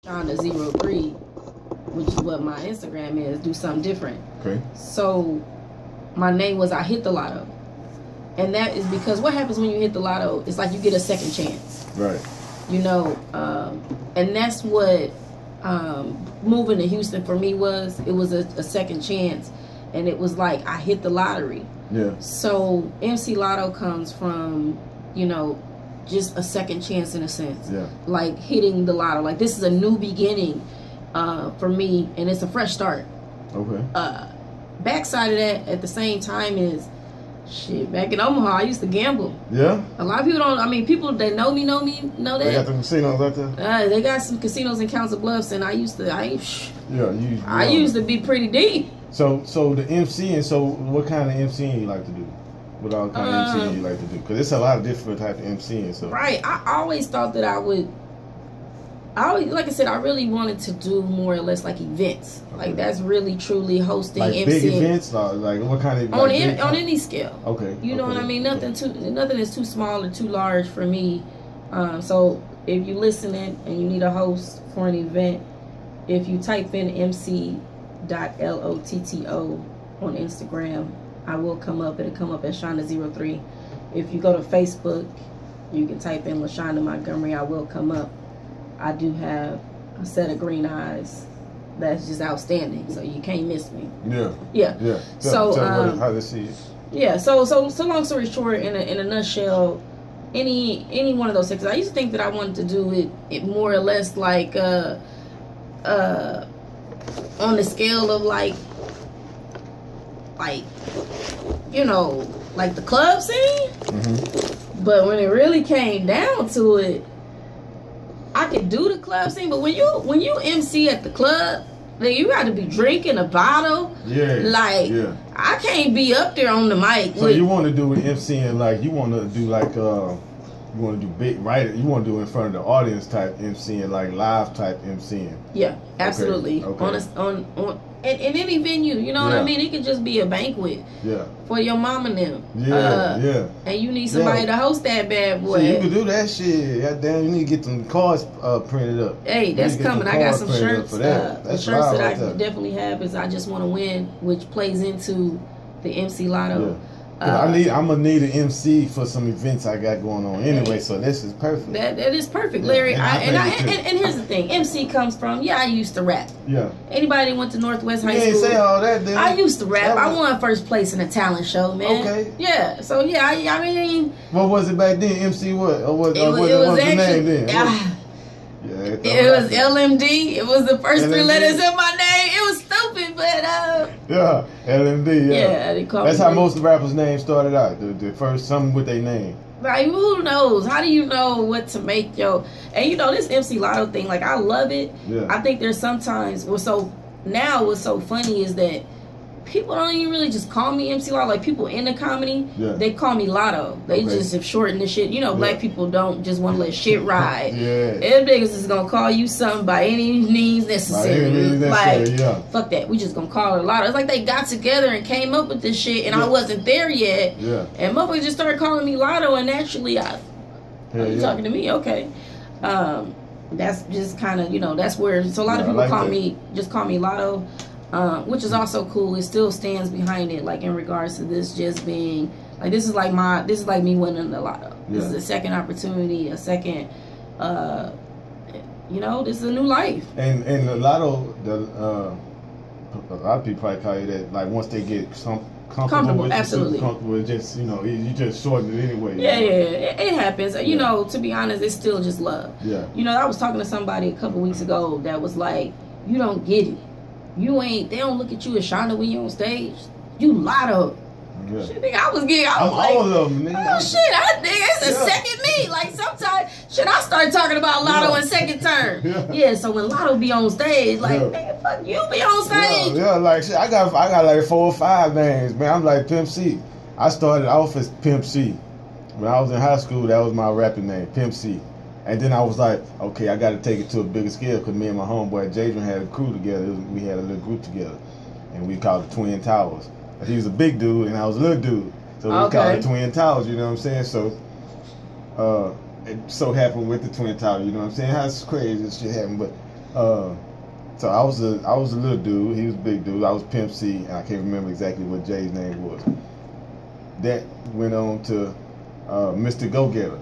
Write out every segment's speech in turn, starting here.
Shonda03, which is what my Instagram is, do something different. Okay. So my name was I Hit the Lotto. And that is because what happens when you hit the lotto, it's like you get a second chance. Right. You know, and that's what moving to Houston for me was. It was a second chance. And it was like I hit the lottery. Yeah. So MC Lotto comes from, you know, just a second chance in a sense. Yeah. Like hitting the lotto. Like this is a new beginning for me, and it's a fresh start. Okay. Backside of that at the same time is shit. Back in Omaha, I used to gamble. Yeah. A lot of people don't. I mean, people that know me know that. They got the casinos out there. They got some casinos in Council Bluffs, and I used to. I used to be pretty deep. So the MC, and so what kind of MCing you like to do? What all kind of MCing you like to do? Because it's a lot of different types of MCing. So right, I always thought that I would. Like I said, I really wanted to do more or less like events. Okay. Like that's really truly hosting like MCing. Big events, like what kind of on any scale. Okay. You know what I mean? Nothing is too small or too large for me. So if you're listening and you need a host for an event, if you type in MC.LOTTO on Instagram, I will come up. It'll come up as Shonda03. If you go to Facebook, you can type in LaShonda Montgomery. I will come up. I do have a set of green eyes that's just outstanding, so you can't miss me. Yeah. Tell how to see it. Yeah. So long story short, in a nutshell, any one of those things. I used to think that I wanted to do it more or less like on the scale of like you know, like the club scene. Mm-hmm. But when it really came down to it, I could do the club scene, but when you MC at the club, then you got to be drinking a bottle. Yeah. I can't be up there on the mic. So you want to do with MCing, like you want to do like you want to do big, right? You want to do in front of the audience type MCing, like live type MCing. Yeah, absolutely. Okay. On in any venue, you know what I mean? It could just be a banquet. Yeah. For your mom and them. Yeah. And you need somebody to host that bad boy. See, you can do that shit. Goddamn, you need to get them cards printed up. Hey, that's coming. I got some shirts. The shirts that I definitely have is I Just Want to Win, which plays into the MC Lotto. Yeah. I'm gonna need an MC for some events I got going on anyway, so this is perfect. That is perfect, Larry. And here's the thing: MC comes from I used to rap. Yeah. Anybody who went to Northwest High School? You ain't say all that, dude. I used to rap. I won first place in a talent show, man. Okay. Yeah. So I mean. What was it back then? MC what? Or what was the name then? It was LMD. It was the first LMD. 3 letters of my name. It was stupid, but LMD. Yeah, they call That's how most of the rappers' names started out. The first something with their name. Like who knows? How do you know what to make And you know this MC Lotto thing. Like I love it. Yeah. I think there's sometimes what's so funny is that people don't even really just call me MC Lotto. Like people in the comedy, they call me Lotto. They just have shortened the shit. You know, black people don't just want to let shit ride. Them niggas is gonna call you something by any means necessary. Fuck that. We just gonna call it Lotto. It's like they got together and came up with this shit, and I wasn't there yet. Yeah. And motherfuckers just started calling me Lotto, and naturally, are you talking to me? Okay. That's just kind of that's where. So a lot of people call me Lotto. Which is also cool. It still stands behind it, like in regards to this just being like this is like me winning the lotto. This is a second opportunity, a second this is a new life. And the lotto, a lot of people probably call you that. Like once they get comfortable with absolutely comfortable, just you just shorten it anyway. It happens. You know, to be honest, it's still just love. Yeah. I was talking to somebody a couple weeks ago that was like, you don't get it. They don't look at you as Shonda when you on stage. You Lotto. Yeah. Shit, nigga, I was like, all of them, nigga. Oh shit, it's a second me. Like sometimes, I start talking about Lotto in second term. Yeah, so when Lotto be on stage, like, nigga, fuck you be on stage. Yeah, like shit, I got like 4 or 5 names, man. I'm like Pimp C. I started off as Pimp C. When I was in high school, that was my rapping name, Pimp C. And then I was like, okay, I got to take it to a bigger scale because me and my homeboy Jadron had a crew together. We had a little group together, and we called it Twin Towers. But he was a big dude, and I was a little dude, so we called it Twin Towers. You know what I'm saying? So, it so happened with the Twin Towers. You know what I'm saying? How crazy this shit happened, but So I was a little dude. He was a big dude. I was Pimp C, and I can't remember exactly what Jay's name was. That went on to Mr. Go-Getter.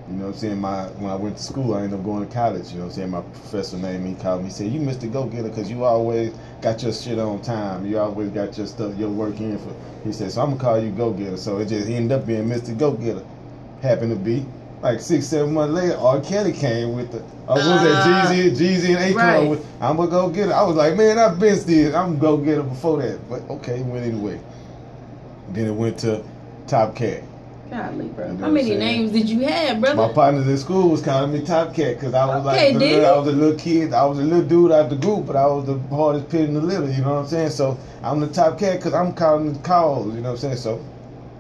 You know what I'm saying? When I went to school, I ended up going to college. You know what I'm saying? My professor named me, called me, he said, "You Mr. Go-Getter because you always got your shit on time. You always got your stuff, your work in for." He said, "So I'm gonna call you Go-Getter." So it just ended up being Mr. Go-Getter. Happened to be like 6-7 months later, R. Kelly came with the what was that Jeezy and Akon right. with "I'm a Go-Getter." I was like, man, I've been still. I'm a Go-Getter before that, but okay, it went anyway. Then it went to Top Cat. Godly, bro. You know how many names did you have, brother? My partners in school was calling me Top Cat because I was I was a little kid. I was a little dude out the group, but I was the hardest pit in the litter. You know what I'm saying? So I'm the Top Cat because I'm calling the calls. You know what I'm saying? So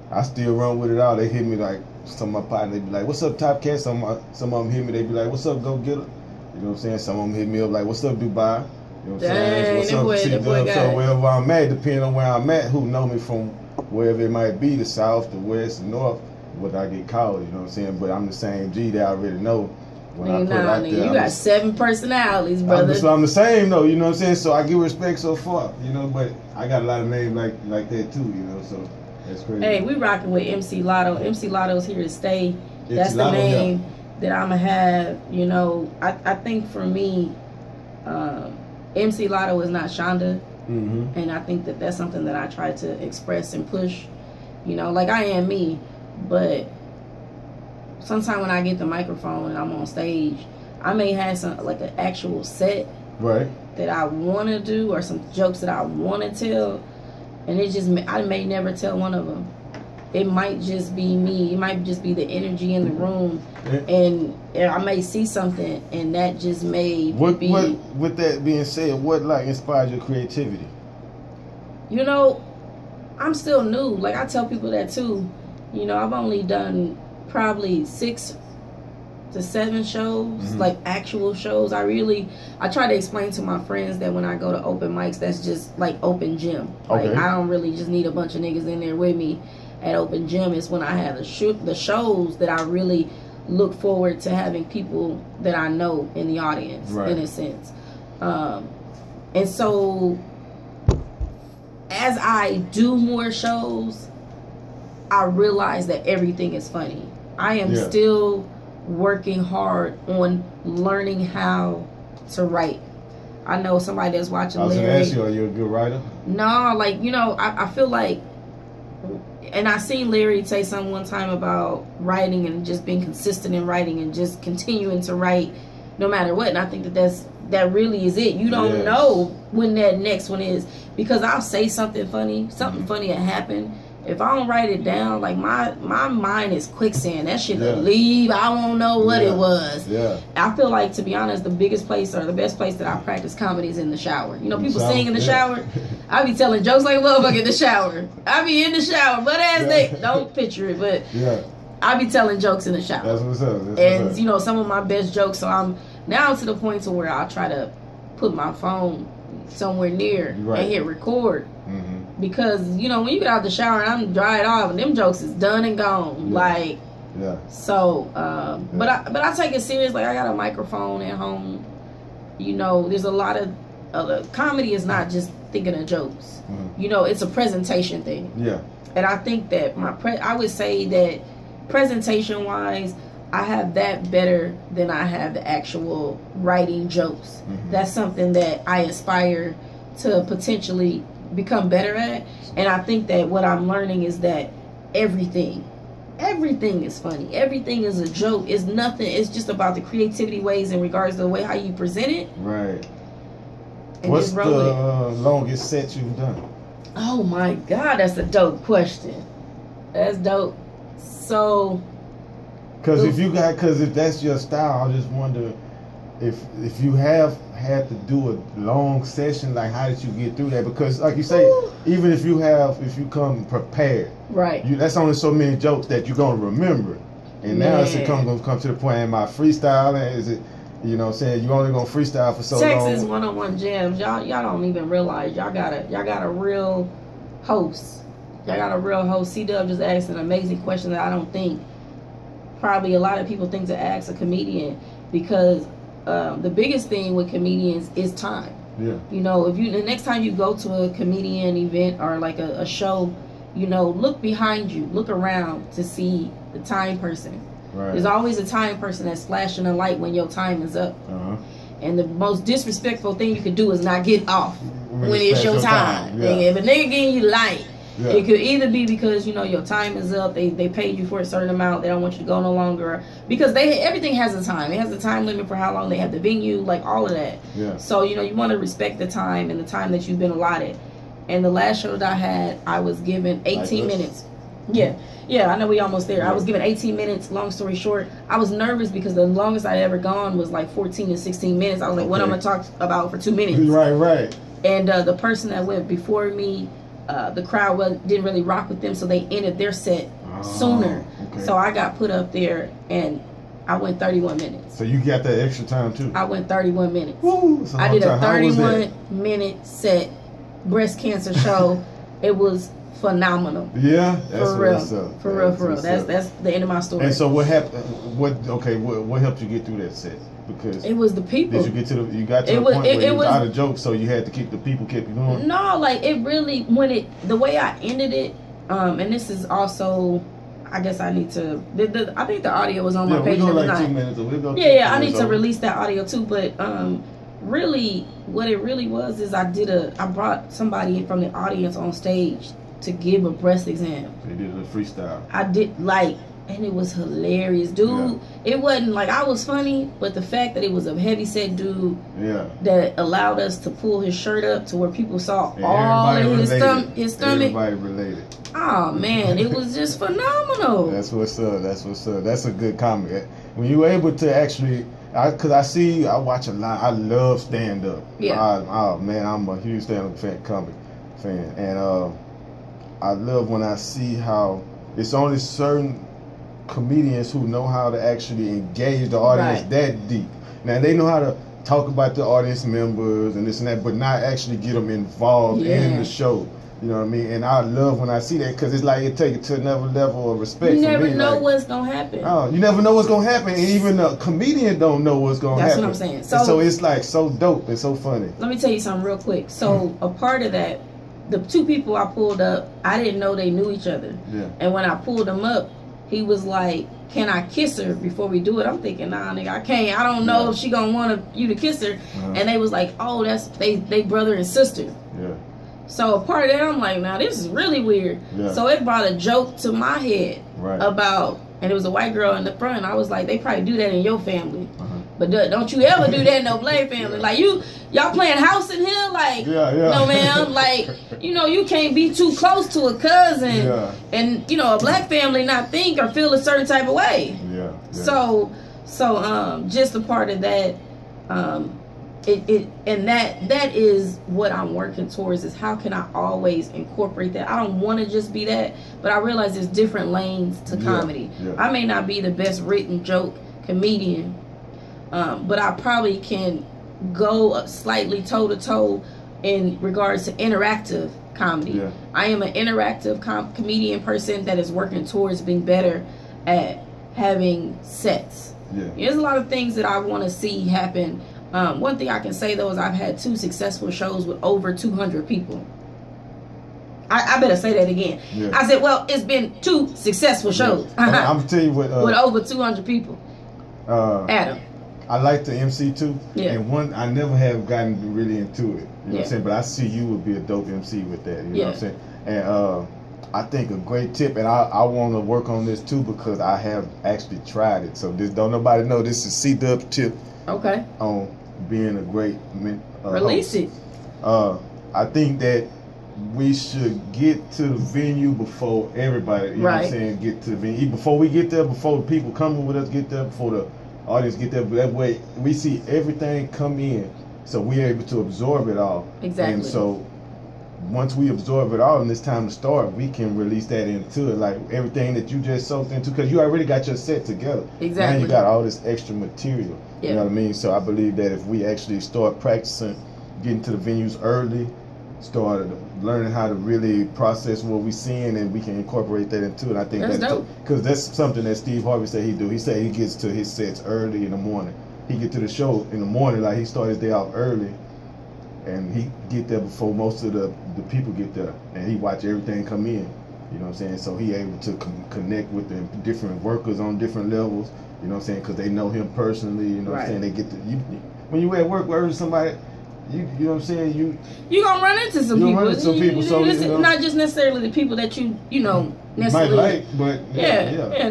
I still run with it all. They hit me like some of my partners. They be like, "What's up, Top Cat?" Some of them hit me. They be like, "What's up, Go-Getter?" You know what I'm saying? Some of them hit me up like, "What's up, Dubai?" You know what I'm saying? What's up, C-Dub? So wherever I'm at, depending on where I'm at, who know me from wherever it might be, the south, the west, the north, what I get called, you know what I'm saying? But I'm the same G that I already know when I put out there. You got 7 personalities, brother. I'm the same though, you know what I'm saying? So I give respect so far, you know, but I got a lot of names like that too, you know, so that's crazy. Hey, we rocking with MC Lotto. MC Lotto's here to stay. That's the name that I'm going to have, you know. I think for me, MC Lotto is not Shonda. Mm-hmm. And I think that that's something that I try to express and push, you know, like I am me. But sometimes when I get the microphone and I'm on stage, I may have some like an actual set that I want to do or some jokes that I want to tell, and it just I may never tell one of them. It might just be me. It might just be the energy in the room, and I may see something, and that just may be. With that being said, what like inspired your creativity? You know, I'm still new. Like I tell people that too. You know, I've only done probably 6 to 7 shows, like actual shows. I try to explain to my friends that when I go to open mics, that's just like open gym. Like I don't really just need a bunch of niggas in there with me at open gym. It's when I have the shows that I really look forward to having people that I know in the audience, in a sense. And so as I do more shows, I realize that everything is funny. I am still working hard on learning how to write. I know somebody that's watching Larry. I was going to ask you, are you a good writer? No, like, you know, I feel like, and I seen Larry say something one time about writing and just being consistent in writing and just continuing to write no matter what. And I think that really is it. You don't know when that next one is, because I'll say something funny will happen. If I don't write it down, like my mind is quicksand. That shit will leave. I won't know what it was. I feel like, to be honest, the biggest place or the best place that I practice comedy is in the shower. You know, people sing in the shower. I be telling jokes like a motherfucker in the shower. I be in the shower, but as they don't picture it, but I be telling jokes in the shower. That's what's up. And you know, some of my best jokes. So I'm now to the point to where I'll try to put my phone somewhere near and hit record. Because, you know, when you get out the shower and I'm dried off and them jokes is done and gone. Like, so, but I take it serious. Like, I got a microphone at home. You know, there's a lot of comedy is not just thinking of jokes. You know, it's a presentation thing. And I think that I would say that presentation wise, I have that better than I have the actual writing jokes. That's something that I aspire to potentially become better at. And I think that what I'm learning is that everything is funny. Everything is a joke. It's nothing. It's just about the creativity ways in regards to the way how you present it. Right. And what's the longest set you've done? Oh my God, that's a dope question. That's dope. So, because if that's your style, I just wonder if you have had to do a long session, like how did you get through that? Because like you say, even if you come prepared, that's only so many jokes that you're gonna remember. And now it's gonna come to the point, am I freestyling? Is it, you know what I'm saying, you only gonna freestyle for so long? Texas one-on-one jams, y'all don't even realize y'all got a real host. Y'all got a real host. C-Dub just asked an amazing question that I don't think probably a lot of people think to ask a comedian, because the biggest thing with comedians is time. Yeah. You know, if you the next time you go to a comedian event or like a show, you know, look behind you, look around to see the time person. Right. There's always a time person that's flashing a light when your time is up. And the most disrespectful thing you could do is not get off when it's your time. Yeah. If a nigga getting you light, yeah. It could either be because, you know, your time is up, they paid you for a certain amount, they don't want you to go no longer, because everything has a time. It has a time limit for how long they have the venue, like all of that. Yeah. So, you know, you want to respect the time and the time that you've been allotted. And the last show that I had, I was given 18 minutes. Yeah, I know we almost there. I was given 18 minutes. Long story short, I was nervous because the longest I'd ever gone was like 14 to 16 minutes. I was like, what am I going to talk about for 2 minutes? Right. And the person that went before me, the crowd didn't really rock with them, so they ended their set sooner. Okay. So I got put up there, and I went 31 minutes. So you got that extra time too? I went 31 minutes. Woo, I did a 31-minute set breast cancer show. It was phenomenal. Yeah, that's for real. That's the end of my story. And so what happened? What helped you get through that set? Because it was the people. Did you get to the? You got to the point where it was out of jokes, so you had to keep the people kept you going. No, like it really the way I ended it. And this is also, I guess I need to. I think the audio was on my page. We'll go like 2 minutes. We'll go I need to release that audio too. But really, what it really was is I brought somebody from the audience on stage to give a breast exam. They did a freestyle. I did and it was hilarious, dude. Yeah. It wasn't like I was funny, but the fact that it was a heavyset dude that allowed us to pull his shirt up to where people saw all of his stomach. Everybody related. Oh man, it was just phenomenal. That's what's up. That's a good comment. When you were able to actually, because I watch a lot. I love stand up. Yeah. Oh man, I'm a huge stand up comic fan, and I love when I see how it's only certain comedians who know how to actually engage the audience that deep. Now they know how to talk about the audience members and this and that, but not actually get them involved in the show. You know what I mean? And I love when I see that, because it's like it takes it to another level of respect. You never know like, what's gonna happen. Oh, you never know what's gonna happen, and even the comedian don't know what's gonna happen. That's what I'm saying. So it's like so dope and so funny. Let me tell you something real quick. So a part of that, the two people I pulled up, I didn't know they knew each other. Yeah. And when I pulled them up, he was like, "Can I kiss her before we do it?" I'm thinking, "Nah, nigga, I can't. I don't know if she gonna want you to kiss her." And they was like, "Oh, that's they brother and sister." Yeah. So a part of that, I'm like, "Now this is really weird." Yeah. So it brought a joke to my head about, and it was a white girl in the front. I was like, "They probably do that in your family, but don't you ever do that in no black family? Like y'all playing house in here, like no ma'am, like you can't be too close to a cousin, and a black family not think or feel a certain type of way." Yeah. So just a part of that, and that is what I'm working towards, is how can I always incorporate that. I don't want to just be that, but I realize there's different lanes to comedy. I may not be the best written joke comedian, but I probably can go slightly toe to toe in regards to interactive comedy. I am an interactive comedian person that is working towards being better at having sets. There's a lot of things that I want to see happen. One thing I can say though is I've had 2 successful shows with over 200 people. I better say that again. I said, well, it's been 2 successful shows. I'm gonna tell you what. With over 200 people. Adam. I like the MC too. And I never have gotten really into it. You know what I'm saying? But I see you would be a dope MC with that. You know what I'm saying? And I think a great tip, and I want to work on this too, because I have actually tried it. So don't nobody know, this is C-Dub's tip. Okay. On being a great release host. I think that we should get to the venue before everybody. You know what I'm saying? Get to the venue before we get there, before the people coming with us get there, before the audience get there. But that way we see everything come in, so we're able to absorb it all. Exactly. And so once we absorb it all and it's time to start, we can release that into it, like everything that you just soaked into, because you already got your set together. Exactly. Now you got all this extra material. You know what I mean? So I believe that if we actually start practicing, getting to the venues early, start learning how to really process what we're seeing, and we can incorporate that into it. I think that's dope, because that's something that Steve Harvey said he do. He said he gets to his sets early in the morning. he get to the show in the morning, like he start his day off early, and he get there before most of the people get there, and he watch everything come in. You know what I'm saying? So he able to connect with the different workers on different levels. You know what I'm saying? Because they know him personally. You know what I'm saying? They get to when you at work with somebody. You know what I'm saying? You gonna run into some people. So not just necessarily the people that you necessarily might like, but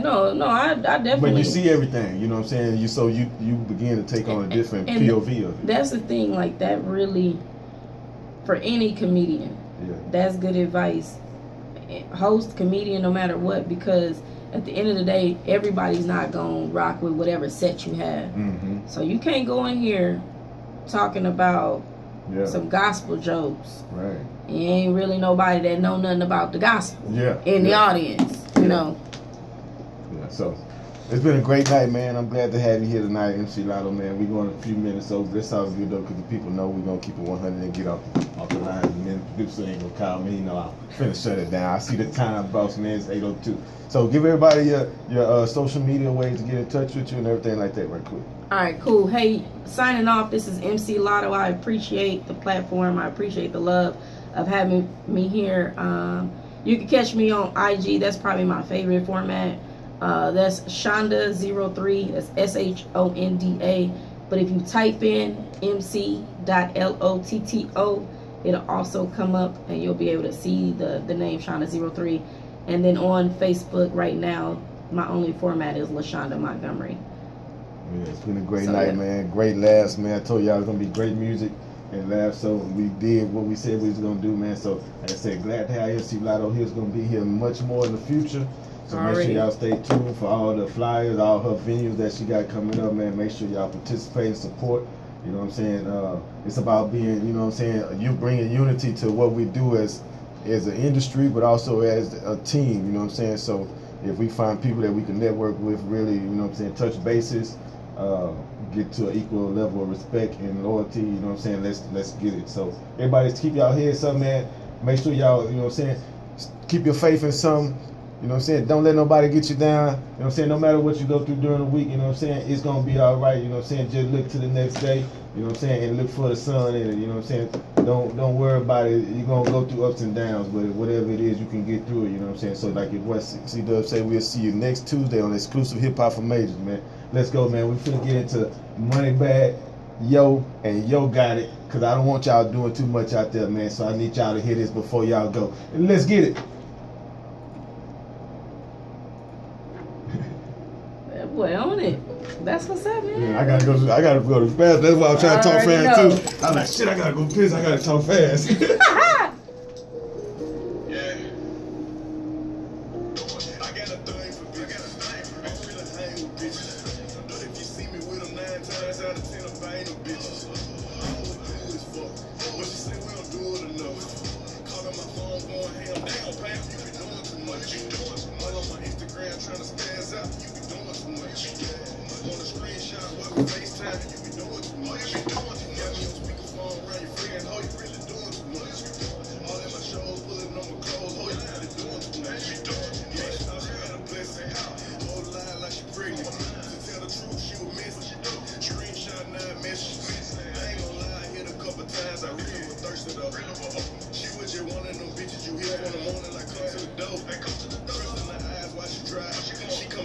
no, I definitely. But you see everything. You know what I'm saying? You begin to take on a different POV of it. That's the thing. Like that really, for any comedian, that's good advice. Host, comedian, no matter what, because at the end of the day, everybody's not gonna rock with whatever set you have. Mm-hmm. So you can't go in here talking about some gospel jokes. Right. You ain't really nobody that know nothing about the gospel. In the audience, you know. Yeah. So it's been a great night, man. I'm glad to have you here tonight, MC Lotto, man. We're going a few minutes over. This sounds good though, because the people know we're gonna keep it 100 and get off the line. And then people ain't gonna call me. You know, I'm finna shut it down. I see the time, boss man. It's 8:02. So give everybody your social media ways to get in touch with you and everything like that, right quick. All right, cool. Hey, signing off. This is MC Lotto. I appreciate the platform. I appreciate the love of having me here. You can catch me on IG. That's probably my favorite format. That's Shonda03. That's SHONDA. But if you type in MC.LOTTO, it'll also come up and you'll be able to see the name Shonda03. And then on Facebook right now, my only format is LaShonda Montgomery. Yeah, it's been a great night, man. Great laughs, man. I told y'all it was going to be great music and laughs, so we did what we said we was going to do, man. So, like I said, glad to have MC Lotto here. Is going to be here much more in the future. So make sure y'all stay tuned for all the flyers, all her venues that she got coming up, man. Make sure y'all participate and support. You know what I'm saying? It's about being, you know what I'm saying, you bringing unity to what we do as an industry, but also as a team, you know what I'm saying? So if we find people that we can network with, really, you know what I'm saying, touch bases, get to an equal level of respect and loyalty, you know what I'm saying, let's get it. So everybody keep y'all heads up, man. Make sure y'all, you know what I'm saying, keep your faith in something. You know what I'm saying? Don't let nobody get you down. You know what I'm saying? No matter what you go through during the week, you know what I'm saying? It's going to be all right. You know what I'm saying? Just look to the next day. You know what I'm saying? And look for the sun in it. You know what I'm saying? Don't worry about it. You're going to go through ups and downs, but whatever it is, you can get through it. You know what I'm saying? So like if what C-Dub say, we'll see you next Tuesday on Exclusive Hip Hop for Majors, man. Let's go, man. We finna get into Money Bag, Yo, and Yo Got It, because I don't want y'all doing too much out there, man. So I need y'all to hear this before y'all go. And let's get it. Boy, on it. That's what's up, man. Yeah, I gotta go fast. That's why I'm trying to talk fast too. I'm like, shit, I gotta go piss. I gotta talk fast.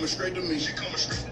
Straight to me. She coming straight.